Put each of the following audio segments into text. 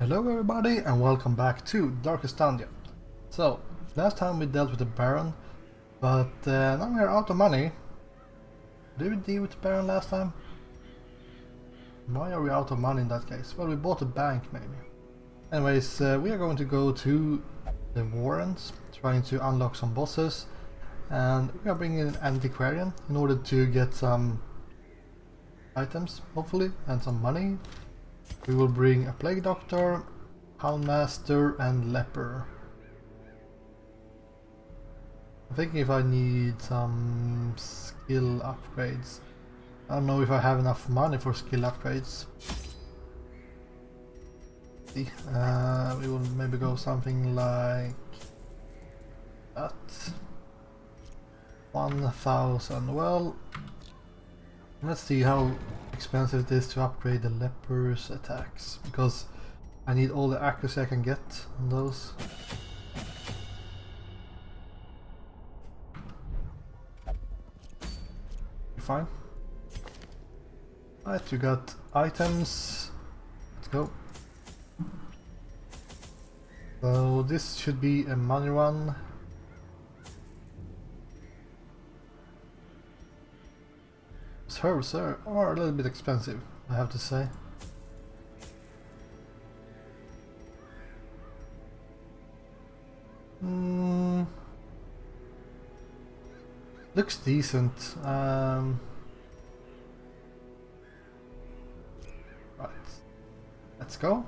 Hello everybody and welcome back to Darkest Dungeon. So, last time we dealt with the Baron, but now we are out of money. Did we deal with the Baron last time? Why are we out of money in that case? Well, we bought a bank maybe. Anyways, we are going to go to the Warrens, trying to unlock some bosses, and we are bringing in an antiquarian in order to get some items, hopefully, and some money. We will bring a Plague Doctor, Houndmaster and Leper. I'm thinking if I need some skill upgrades. I don't know if I have enough money for skill upgrades. See, we will maybe go something like that. 1000. Well, let's see how expensive it is to upgrade the Leper's attacks, because I need all the accuracy I can get on those. You're fine. Right, you got items. Let's go. So this should be a money run. Herbs are a little bit expensive, I have to say. Looks decent. Right, let's go.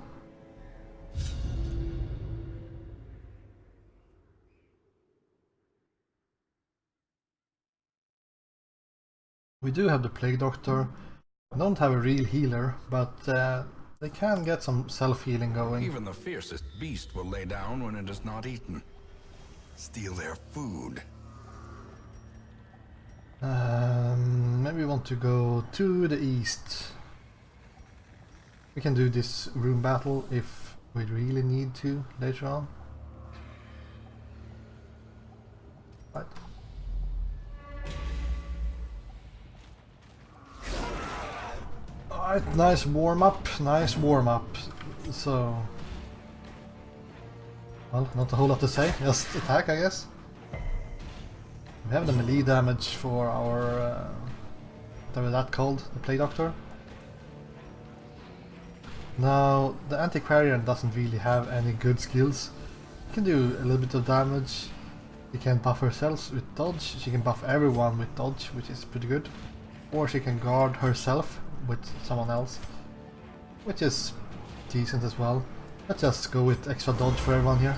We do have the Plague Doctor. I don't have a real healer, but they can get some self-healing going. Even the fiercest beast will lay down when it is not eaten. Steal their food. Maybe we want to go to the east. We can do this room battle if we really need to later on. Right. Alright, nice warm up, So, well, not a whole lot to say, just attack, I guess. We have the melee damage for our, whatever that called, the Plague Doctor. Now, the Antiquarian doesn't really have any good skills. She can do a little bit of damage. She can buff herself with dodge, she can buff everyone with dodge, which is pretty good. Or she can guard herself with someone else, which is decent as well. Let's just go with extra dodge for everyone here.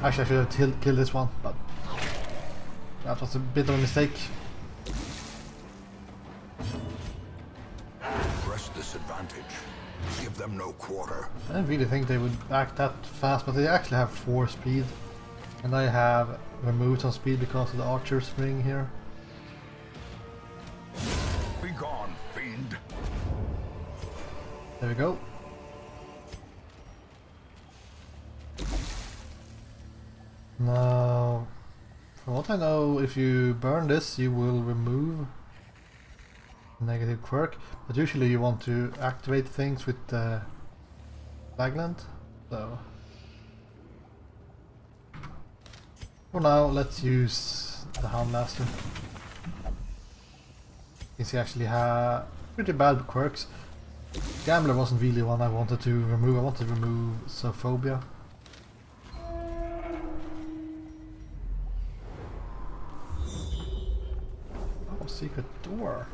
Actually, I should have killed this one, but that was a bit of a mistake. Press this advantage. Give them no quarter. I didn't really think they would act that fast, but they actually have 4 speed, and I have removed some speed because of the archer's ring here. Be gone, fiend. There we go. Now, from what I know, if you burn this, you will remove negative quirk, but usually you want to activate things with the Flagland, so for now let's use the Houndmaster. He actually has pretty bad quirks. Gambler wasn't really one I wanted to remove. I wanted to remove Sophobia. Oh, secret door.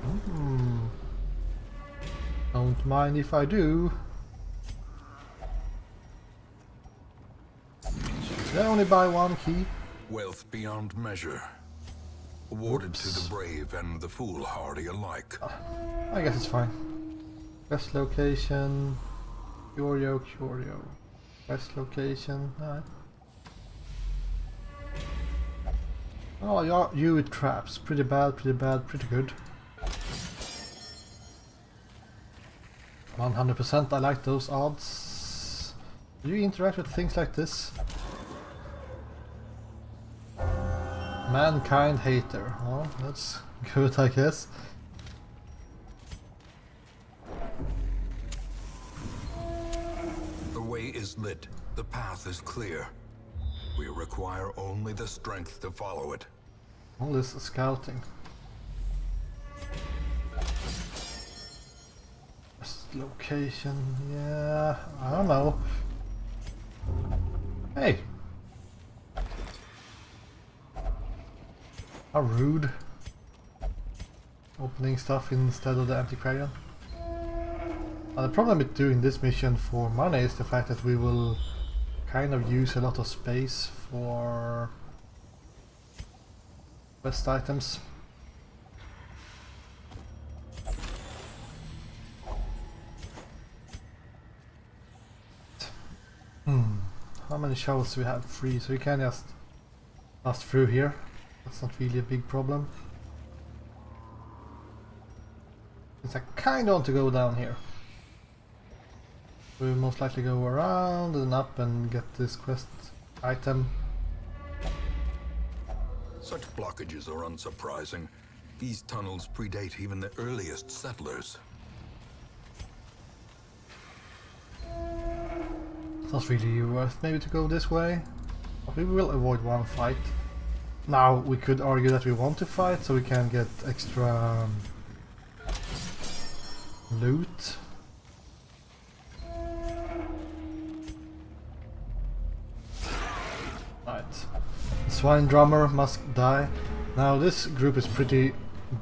Don't mind if I do. Did I only buy 1 key? Wealth beyond measure. Awarded to the brave and the foolhardy alike. I guess it's fine. Best location. Curio. Best location. Alright. Oh, you with traps. Pretty bad, pretty good. 100%, I like those odds. Do you interact with things like this? Mankind hater. Oh, that's good, I guess. way is lit. The path is clear. We require only the strength to follow it. All this scouting. Best location, yeah, I don't know. Hey! How rude. Opening stuff instead of the antiquarian. The problem with doing this mission for money is the fact that we will kind of use a lot of space for quest items. How many shovels do we have? 3, so we can just pass through here. That's not really a big problem. Since I kind of want to go down here. We'll most likely go around and up and get this quest item. Such blockages are unsurprising. These tunnels predate even the earliest settlers. It's not really worth maybe to go this way. But we will avoid one fight. Now we could argue that we want to fight so we can get extra loot. Right. Swine drummer must die. Now this group is pretty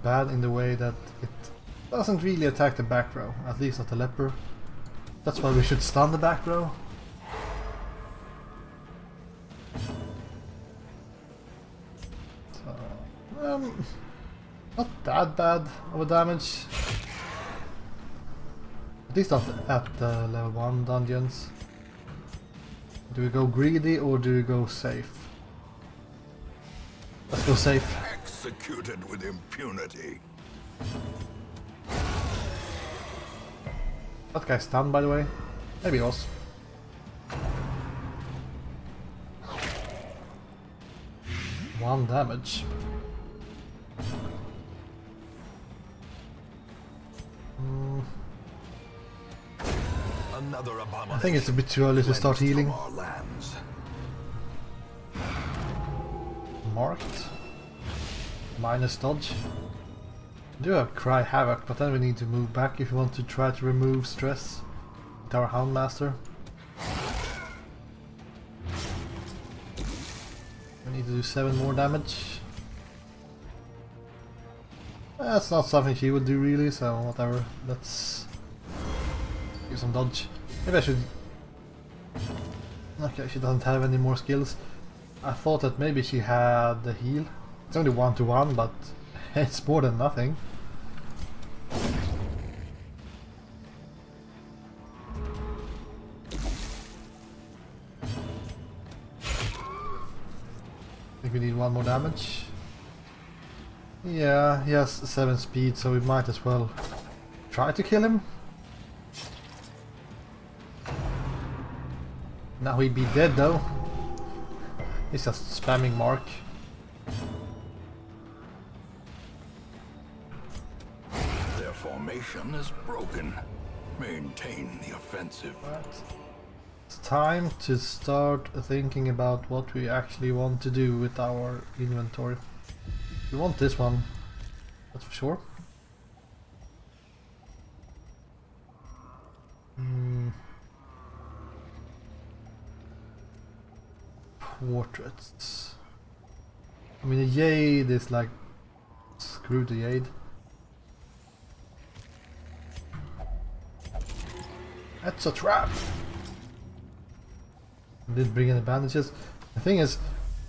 bad in the way that it doesn't really attack the back row, at least not the leper. That's why we should stun the back row. So, not that bad of a damage. At least not at the level 1 dungeons. Do we go greedy or do we go safe? Let's go safe. Executed with impunity. That guy's stunned, by the way. Maybe he was. One damage. Another abomination. I think it's a bit too early to start healing. Marked. Minus dodge. We do have Cry Havoc, but then we need to move back if we want to try to remove stress with our Houndmaster. We need to do 7 more damage. That's not something she would do really, so whatever. Let's use some dodge. Maybe I should... Okay, she doesn't have any more skills. I thought that maybe she had the heal. It's only 1-to-1, but it's more than nothing. I think we need 1 more damage. Yeah, he has 7 speed, so we might as well try to kill him. Now he'd be dead though. He's just spamming Mark. Their formation is broken. Maintain the offensive. Right. It's time to start thinking about what we actually want to do with our inventory. We want this one, that's for sure. Portraits. I mean, the Jade is like... Screw the Jade. That's a trap! I didn't bring any bandages. The thing is,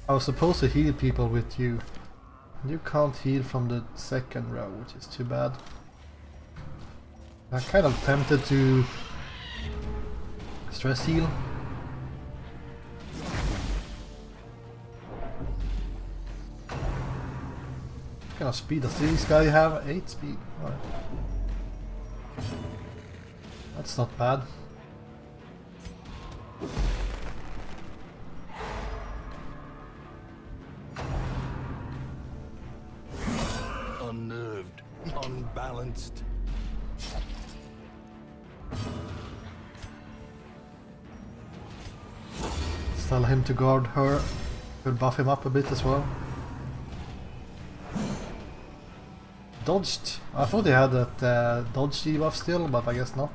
I was supposed to heal people with you. You can't heal from the second row, which is too bad. I'm kind of tempted to stress heal. What kind of speed does this guy have? 8 speed. Alright. That's not bad. Unnerved, unbalanced. tell him to guard her. Could buff him up a bit as well. Dodged. I thought he had that dodge debuff still, but I guess not.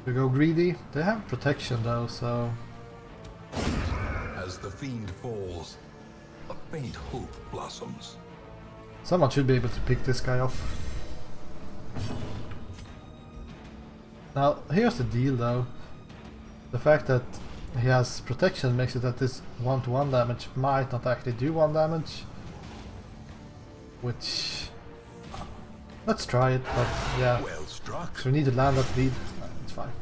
We go greedy. They have protection though, so... As the fiend falls, a faint hope blossoms. Someone should be able to pick this guy off. Now, here's the deal though. The fact that he has protection makes it that this 1-to-1 damage might not actually do 1 damage. Which... let's try it, but yeah. Well struck. So we need to land that lead. It's fine.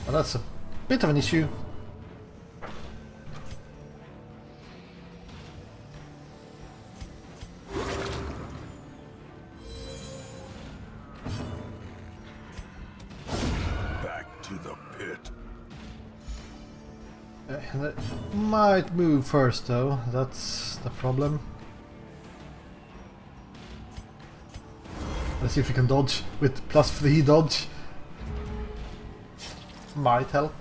Well, that's a bit of an issue. Back to the pit. It might move first though, that's the problem. Let's see if we can dodge with +3 dodge. Might help.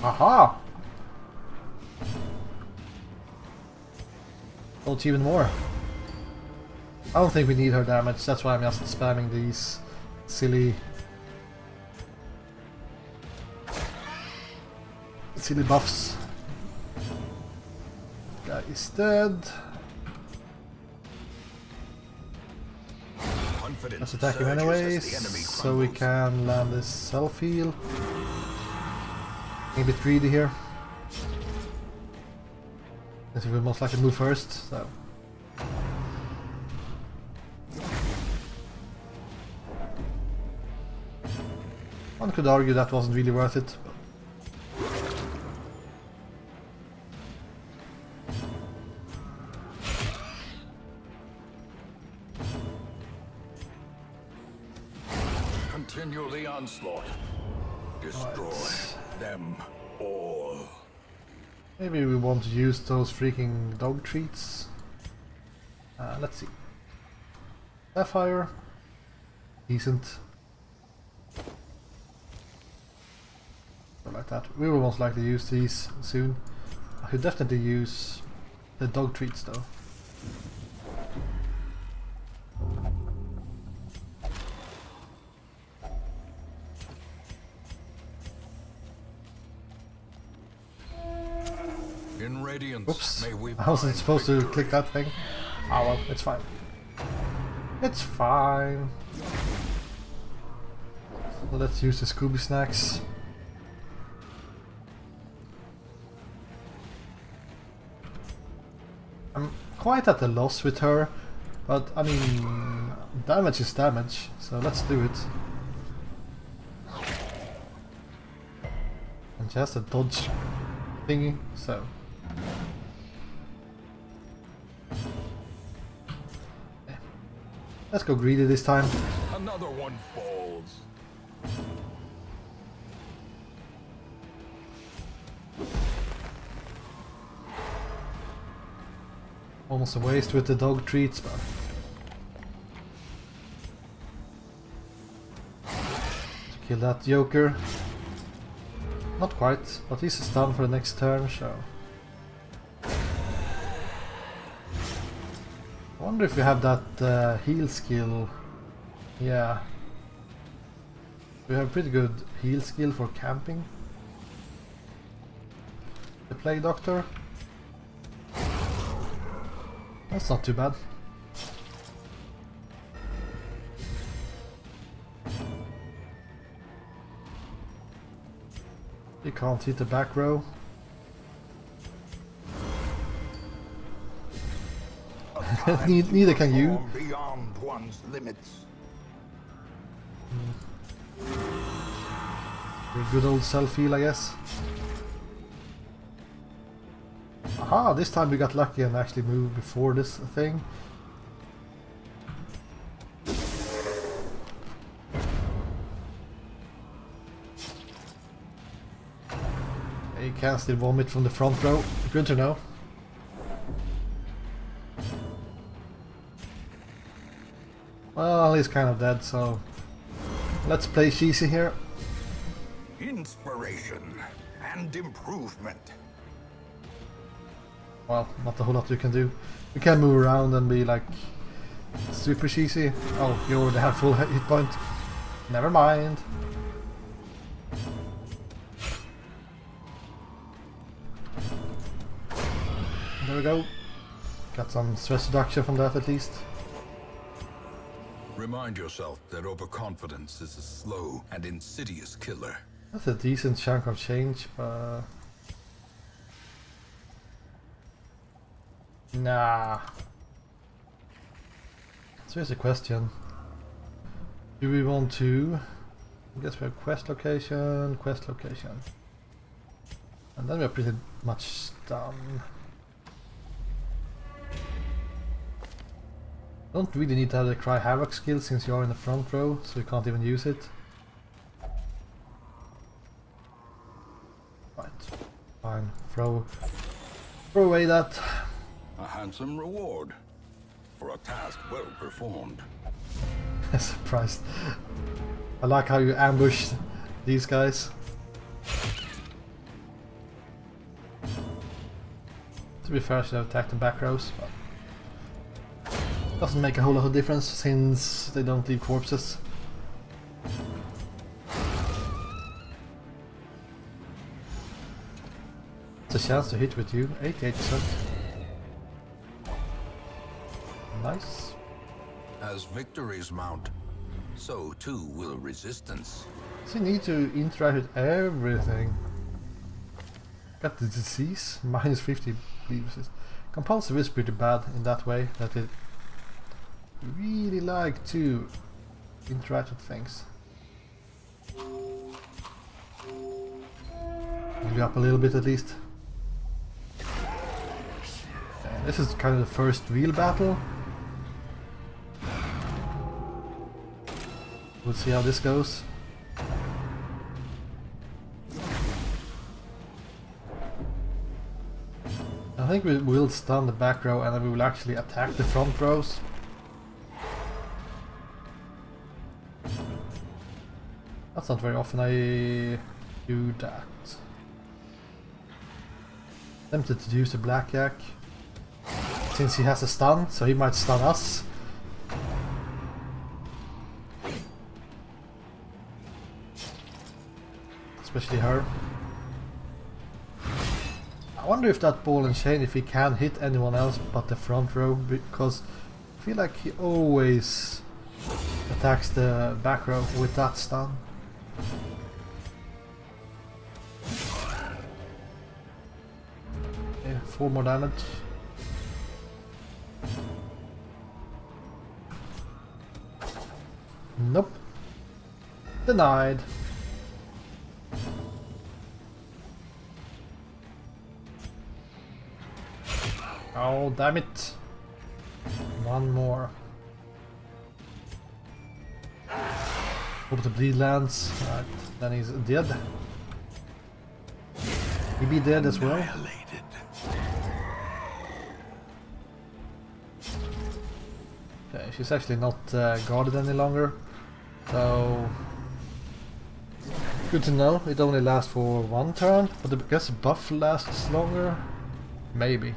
Aha! Dodge even more. I don't think we need her damage, that's why I'm just spamming these silly buffs. Guy is dead. Let's attack him anyways, so we can land this self-heal. A bit greedy here. This will most likely move first, so... one could argue that wasn't really worth it. Continue the onslaught. Destroy them all. Maybe we want to use those freaking dog treats. Let's see. Sapphire. Decent. Like that. We will most likely use these soon. I could definitely use the dog treats though. In radiance, Oops, may we I wasn't find supposed to victory. click that thing. Ah well, it's fine. It's fine. Let's use the Scooby Snacks. I'm quite at a loss with her, but I mean, damage is damage, so let's do it. And she has a dodge thingy, so... yeah. Let's go greedy this time. Another one falls. Almost a waste with the dog treats, but... to kill that Joker. Not quite, but he's stunned for the next turn, so... I wonder if we have that heal skill. Yeah. We have pretty good heal skill for camping. The Plague Doctor. That's not too bad. You can't hit the back row. Neither can you. Beyond one's limits. Your good old self-heal, I guess. Aha, this time we got lucky and actually moved before this thing. You can still vomit from the front row. Good to know. Well, he's kind of dead, so let's play cheesy here. Inspiration and improvement. Well, not a whole lot you can do. You can move around and be like super cheesy. Oh, you already have full hit point. Never mind. There we go. Got some stress reduction from that at least. Remind yourself that overconfidence is a slow and insidious killer. That's a decent chunk of change, but... Nah. So here's a question. Do we want to... I guess we have quest location. And then we're pretty much done. Don't really need to have the Cry Havoc skill since you are in the front row, so you can't even use it. Right, fine, throw away that. A handsome reward for a task well performed. Surprised. I like how you ambushed these guys. To be fair, I should have attacked the back rows, but doesn't make a whole lot of difference since they don't leave corpses. It's a chance to hit with you, 88%. Nice. As victories mount, so too will resistance. So you need to interact with everything. Got the disease, minus 50 leaves. Compulsive is pretty bad in that way, that it really like to interact with things. Maybe up a little bit at least. This is kind of the first real battle. We'll see how this goes. I think we will stun the back row and then we will actually attack the front rows. That's not very often I do that. Tempted to use the blackjack since he has a stun, so he might stun us. Especially her. I wonder if that ball and chain, if he can hit anyone else but the front row, because I feel like he always attacks the back row with that stun. Okay, 4 more damage. Nope. Denied. Oh, damn it. One more. Hope the bleed lands. Right, then he's dead. He be dead as well. Okay, she's actually not guarded any longer. So good to know. It only lasts for 1 turn, but I guess the buff lasts longer. Maybe.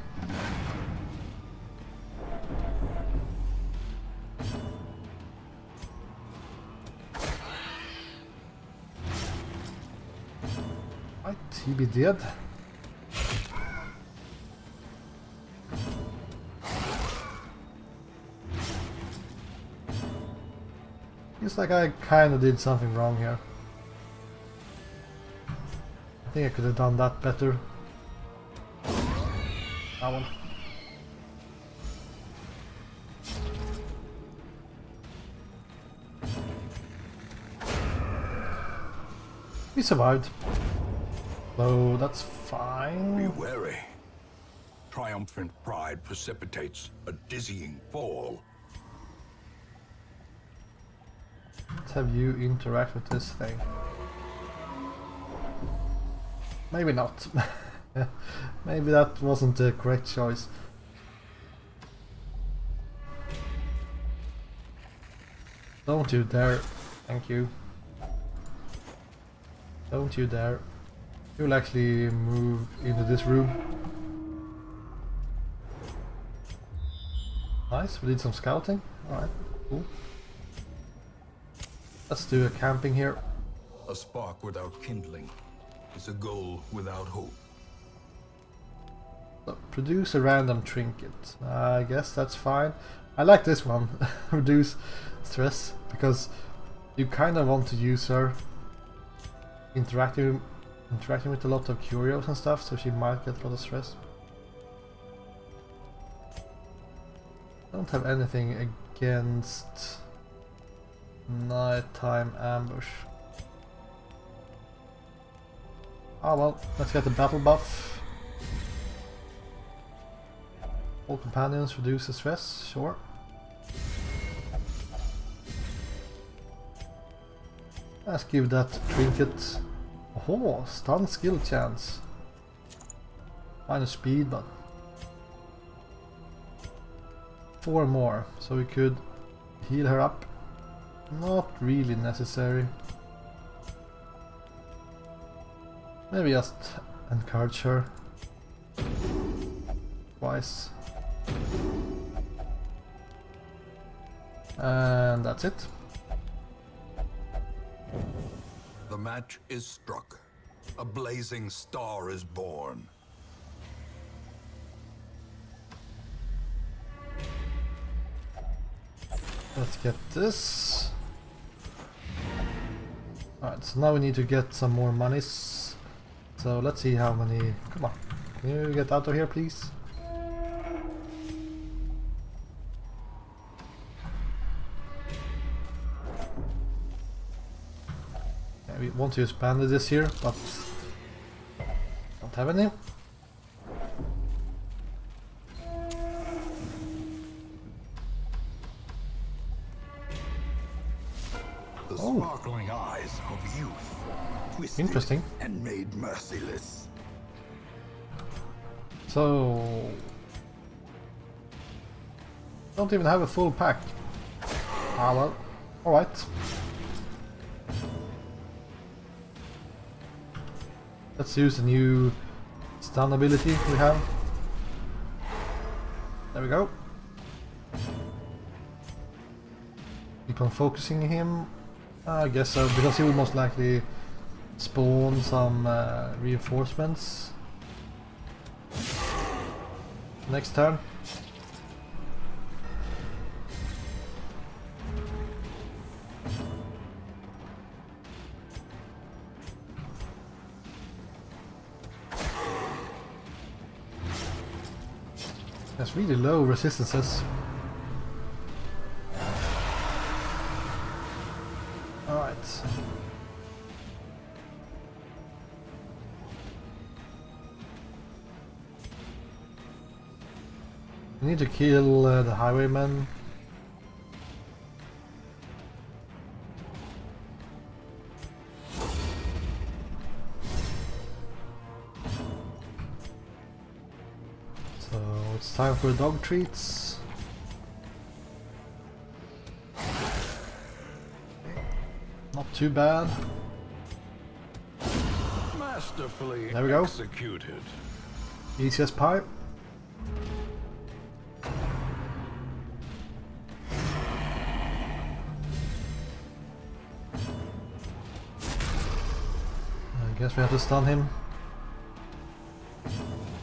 Might he be dead? Feels like I kinda did something wrong here. I think I could have done that better. That one. We survived. So that's fine. Be wary. Triumphant pride precipitates a dizzying fall. Let's have you interact with this thing. Maybe not. Maybe that wasn't the correct choice. Don't you dare. Thank you. Don't you dare. You'll actually move into this room. Nice, we did some scouting. Alright, cool. Let's do a camping here. A spark without kindling is a goal without hope. So, produce a random trinket. I guess that's fine. I like this one. Reduce stress, because you kind of want to use her interacting with a lot of curios and stuff, so she might get a lot of stress. I don't have anything against nighttime ambush. Oh well, let's get the battle buff. All companions reduce the stress, sure. Let's give that trinket. Oh, stun skill chance. Minus speed, but 4 more, so we could heal her up. Not really necessary. Maybe just encourage her twice. And that's it. The match is struck. A blazing star is born. Let's get this. Alright, so now we need to get some more monies. So let's see how many... Come on, can you get out of here please? Yeah, we want to expand this here, but don't have any. The Oh. sparkling eyes of youth, twisted Interesting. and made merciless. So... don't even have a full pack. Ah well, alright. Let's use the new stun ability we have. There we go. Keep on focusing him. I guess so, because he will most likely spawn some reinforcements next turn. That's really low resistances. Alright. We need to kill the highwayman. So it's time for dog treats. Not too bad. Masterfully There we go. executed. Easy as pie. I guess we have to stun him.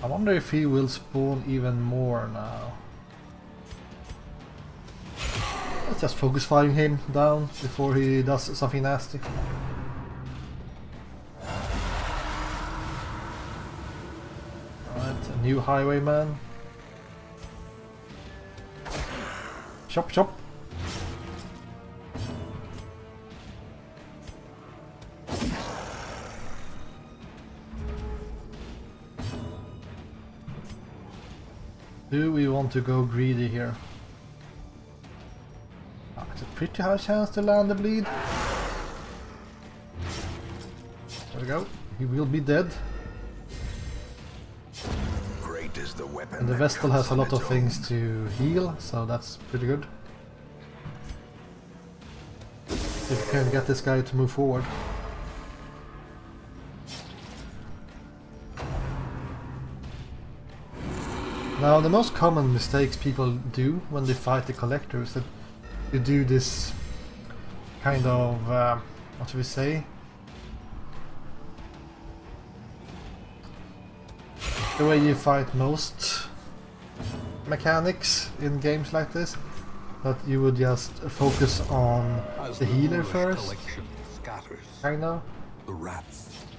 I wonder if he will spawn even more now. Let's just focus firing him down before he does something nasty. Alright, a new highwayman. Chop chop. Do we want to go greedy here? It's a pretty high chance to land the bleed. There we go. He will be dead. Great is the weapon. And the that Vestal comes has a on lot of its things own. to heal, so that's pretty good. If you can get this guy to move forward. Now, the most common mistakes people do when they fight the collector is that you do this kind of, what should we say? The way you fight most mechanics in games like this, that you would just focus on the healer first, kind of,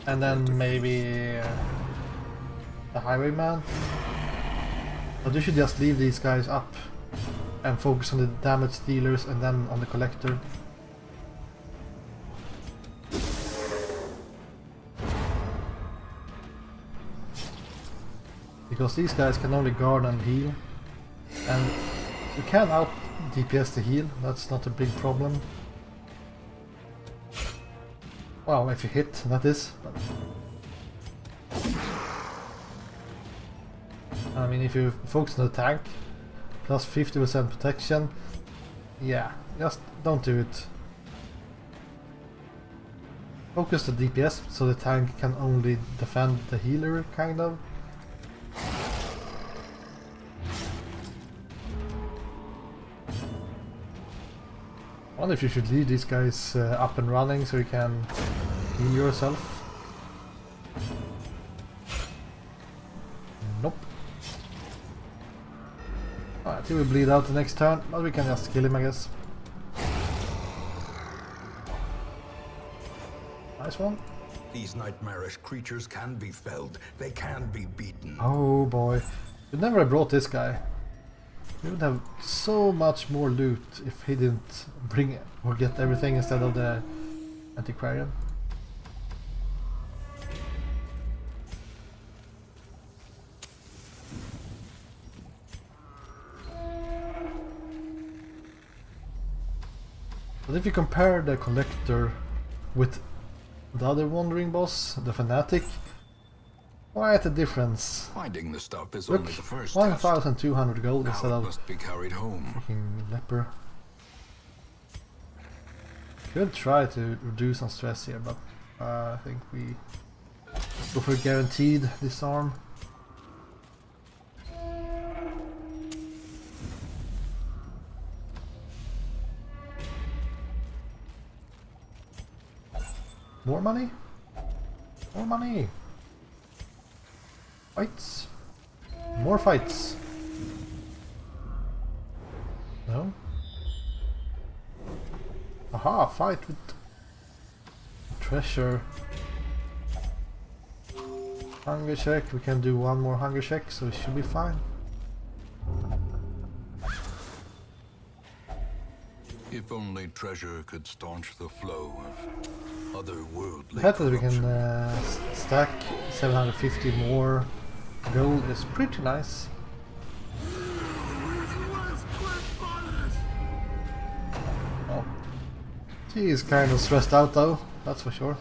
and then maybe the highwayman. But you should just leave these guys up and focus on the damage dealers and then on the collector. Because these guys can only guard and heal, and you can out DPS the heal, that's not a big problem. Well, if you hit, that is. But I mean, if you focus on the tank, plus 50% protection, yeah, just don't do it. Focus the DPS so the tank can only defend the healer, kind of. I wonder if you should leave these guys up and running so you can heal yourself. Nope. Alright, he will bleed out the next turn, but we can just kill him, I guess. Nice one. These nightmarish creatures can be felled. They can be beaten. Oh boy. We'd never have brought this guy. We would have so much more loot if he didn't bring it or get everything instead of the antiquarian. But if you compare the collector with the other wandering boss, the fanatic, quite a difference. Finding the stuff is Look, only the first 1,200 gold now instead it of must be carried home. freaking leper. Could try to reduce some stress here, but I think we go for a guaranteed disarm. More money? More money! Fights! More fights! No? Aha! Fight with treasure. Hunger check. We can do one more hunger check, so it should be fine. If only treasure could staunch the flow of otherworldly The fact that we corruption. can stack 750 more gold is pretty nice. Oh. He is kind of stressed out though, that's for sure.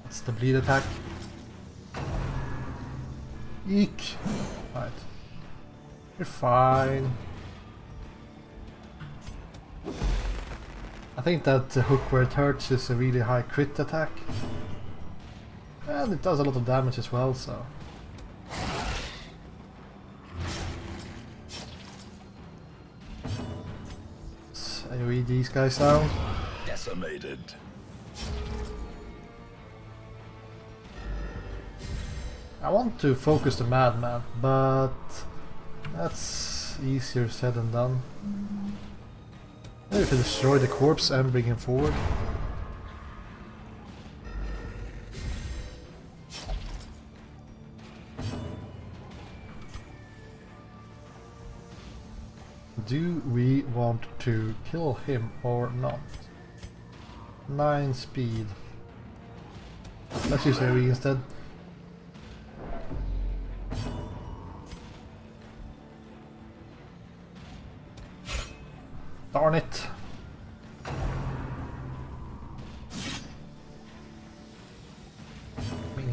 That's the bleed attack. Eek! Right. You're fine. I think that hook where it hurts is a really high crit attack. And it does a lot of damage as well, so... Let's AoE these guys down. Decimated. I want to focus the madman, but that's easier said than done. Maybe if I destroy the corpse and bring him forward. Do we want to kill him or not? 9 speed. Let's use AoE instead. Darn it!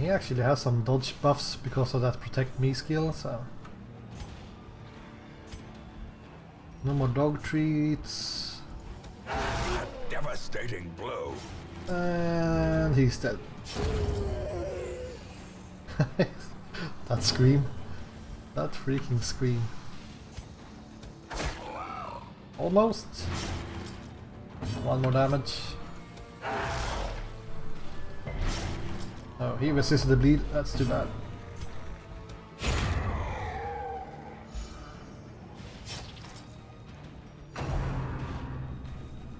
he actually has some dodge buffs because of that protect me skill, so... No more dog treats. A devastating blow. And he's dead. That scream. That freaking scream. Almost. One more damage. Oh, he resisted the bleed. That's too bad.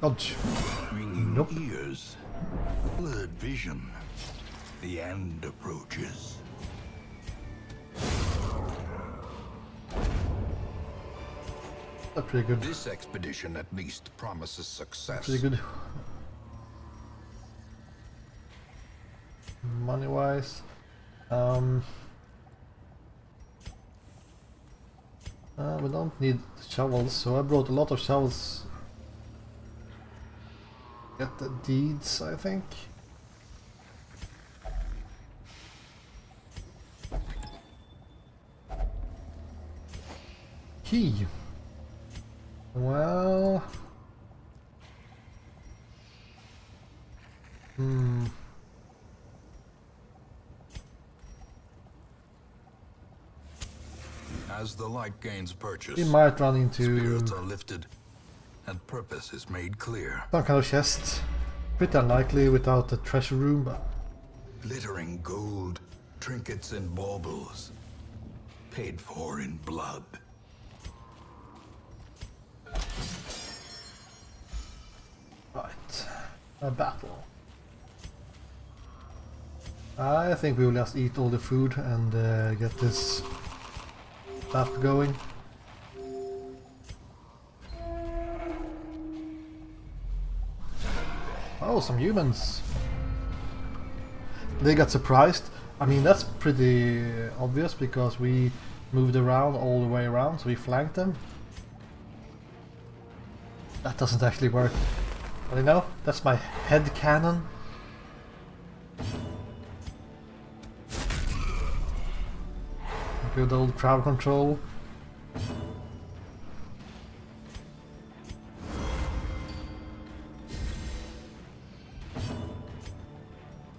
Dodge. Ringing Nope. ears. Blurred vision. The end approaches. That's pretty good. This expedition at least promises success. Pretty good. Money wise. We don't need shovels, so I brought a lot of shovels. Get the deeds, I think. Key. Well... As the light gains purchase, We might run into spirits are lifted, and purpose is made clear. some kind of chest. Pretty unlikely without the treasure room, but... Glittering gold, trinkets and baubles, paid for in blood. Right. A battle. I think we will just eat all the food and get this battle going. Oh, some humans. They got surprised. I mean, that's pretty obvious because we moved around all the way around, so we flanked them. That doesn't actually work. But you know, that's my head cannon. Good old crowd control.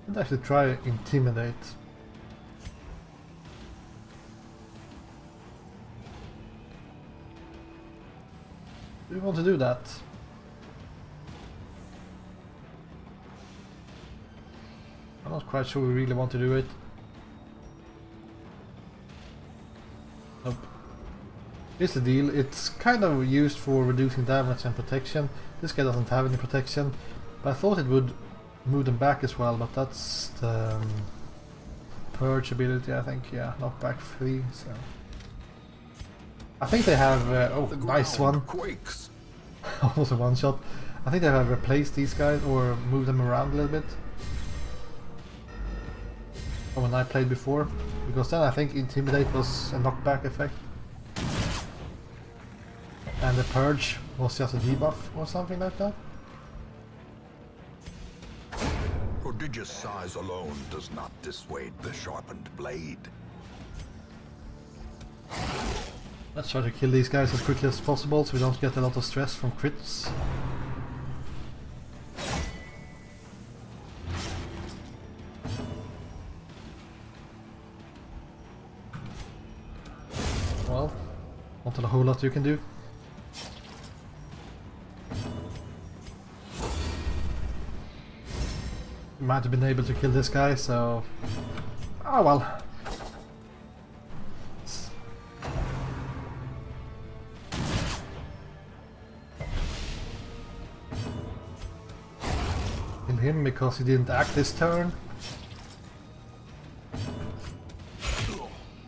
I'd actually try intimidate. Do you want to do that? I'm not quite sure we really want to do it. Nope. Here's the deal, it's kind of used for reducing damage and protection. This guy doesn't have any protection, but I thought it would move them back as well, but that's the purge ability, I think. Yeah, knockback 3, so... I think they have... oh, The nice ground one! quakes. Almost a one-shot. I think they have replaced these guys, or moved them around a little bit. From when I played before. Because then I think Intimidate was a knockback effect. And the Purge was just a debuff or something like that. Prodigious size alone does not dissuade the sharpened blade. Let's try to kill these guys as quickly as possible so we don't get a lot of stress from crits. Well, not a whole lot you can do. Might have been able to kill this guy, so... Ah well. Kill him because he didn't act this turn.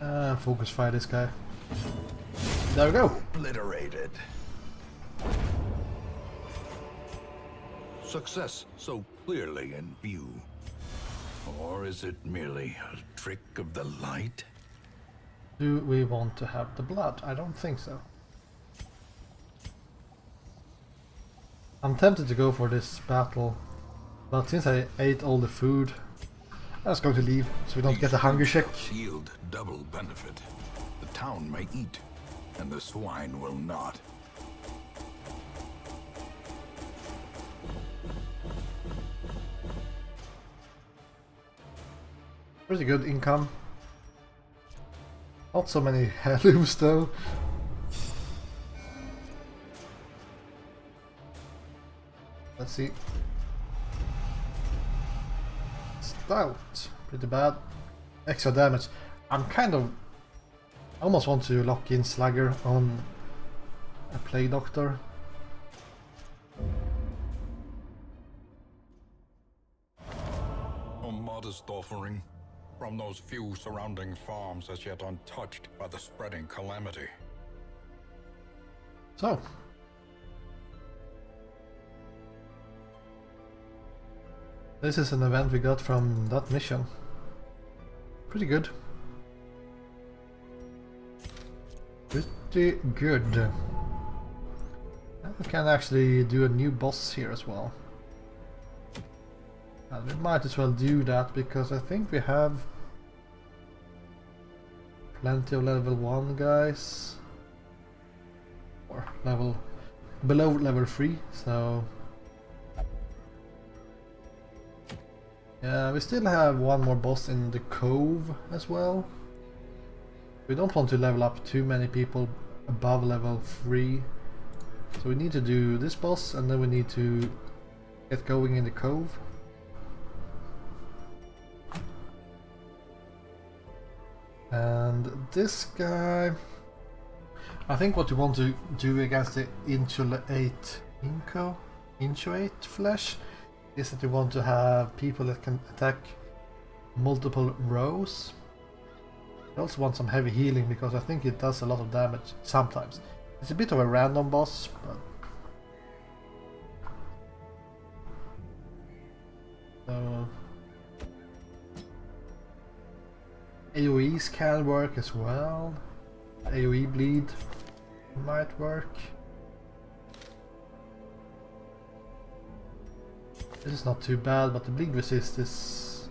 And focus fire this guy. There we go! Obliterated. Success so clearly in view. Or is it merely a trick of the light? Do we want to have the blood? I don't think so. I'm tempted to go for this battle, but since I ate all the food, I was going to leave so we don't These get a hunger check. shields yield double benefit. The town may eat, and the swine will not. Pretty good income. Not so many heirlooms though. Let's see. Stout. Pretty bad. Extra damage. I'm kind of... I almost want to lock in Slugger on a Plague Doctor. A modest offering from those few surrounding farms as yet untouched by the spreading calamity. So. This is an event we got from that mission. Pretty good. Pretty good. And we can actually do a new boss here as well. And we might as well do that because I think we have plenty of level 1 guys. Or level below level 3, so yeah, we still have one more boss in the cove as well. We don't want to level up too many people above level 3. So we need to do this boss and then we need to get going in the cove. And this guy, I think what you want to do against the inchoate flesh is that you want to have people that can attack multiple rows. You also want some heavy healing because I think it does a lot of damage sometimes. It's a bit of a random boss, but AoEs can work as well. AoE bleed might work. This is not too bad, but the bleed resist is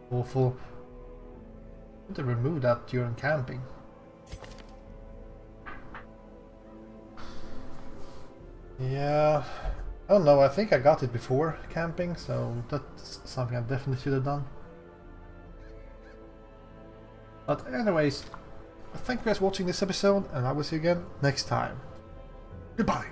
awful. I want to remove that during camping. Yeah, I don't know, I think I got it before camping, so that's something I definitely should have done. But anyways, thank you guys for watching this episode, and I will see you again next time. Goodbye!